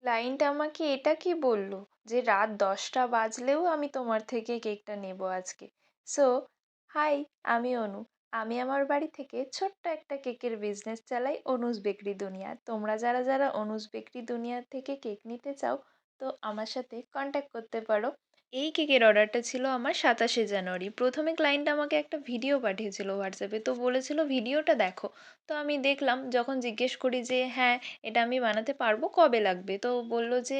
Client আমাকে এটা কি বলল যে রাত 10টা বাজলেও আমি তোমার থেকে কেকটা নেব আজকে। সো হাই, আমি অনু। আমি আমার বাড়ি থেকে ছোট্ট একটা কেকের বিজনেস চালাই, অনুজ বেকরি দুনিয়া। তোমরা যারা যারা অনুজ বেকরি দুনিয়া থেকে কেক নিতে চাও, তো আমার সাথে কন্ট্যাক্ট করতে পারো। এই কেকের অর্ডারটা ছিল আমার 27শে জানুয়ারি। প্রথমে ক্লায়েন্ট আমাকে একটা ভিডিও পাঠিয়েছিল হোয়াটসঅ্যাপে, তো বলেছিল ভিডিওটা দেখো। তো আমি দেখলাম, যখন জিজ্ঞেস করি যে হ্যাঁ এটা আমি বানাতে পারবো, কবে লাগবে, তো বলল যে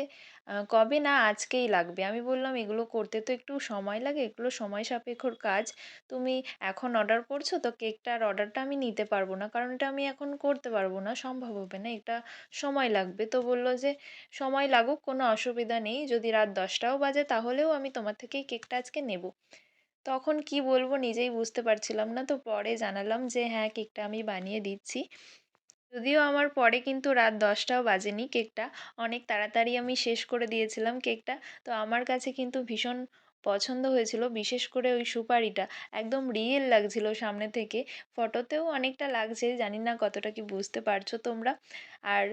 কবে না, আজকেই লাগবে। আমি বললাম এগুলো করতে তো একটু সময় লাগে, এগুলো সময় সাপেক্ষর কাজ। তুমি এখন অর্ডার করছো, তো কেকটার অর্ডারটা আমি নিতে পারবো না, কারণ এটা আমি এখন করতে পারবো না, সম্ভব হবে না, এটা সময় লাগবে। তো বলল যে সময় লাগুক, কোনো অসুবিধা নেই, যদি রাত 10টাও বাজে তাহলেও আমি তোমার থেকেই কেকটা আজকে নেব। তখন কি বলবো নিজেই বুঝতে পারছিলাম না, তো পরে জানালাম যে হ্যাঁ কেকটা আমি বানিয়ে দিচ্ছি। যদিও আমার পরে কিন্তু রাত 10টাও বাজেনি, কেকটা অনেক তাড়াতাড়ি আমি শেষ করে দিয়েছিলাম কেকটা। তো আমার কাছে কিন্তু ভীষণ পছন্দ হয়েছিল, বিশেষ করে ওই সুপারিটা একদম রিয়েল লাগছিল সামনে থেকে। ফটোতেও অনেকটা লাগছে, জানি না কতটা কি বুঝতে পারছো তোমরা। আর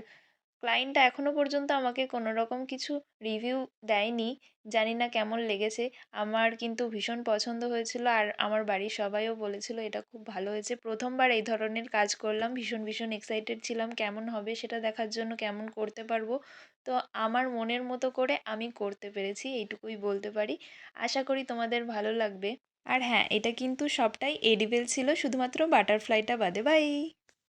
ক্লায়েন্টটা এখনও পর্যন্ত আমাকে কোনো রকম কিছু রিভিউ দেয়নি, জানি না কেমন লেগেছে। আমার কিন্তু ভীষণ পছন্দ হয়েছিল, আর আমার বাড়ির সবাইও বলেছিল এটা খুব ভালো হয়েছে। প্রথমবার এই ধরনের কাজ করলাম, ভীষণ ভীষণ এক্সাইটেড ছিলাম কেমন হবে সেটা দেখার জন্য, কেমন করতে পারবো। তো আমার মনের মতো করে আমি করতে পেরেছি, এইটুকুই বলতে পারি। আশা করি তোমাদের ভালো লাগবে। আর হ্যাঁ, এটা কিন্তু সবটাই এডিবেল ছিল, শুধুমাত্র বাটারফ্লাইটা বাদে। বাই।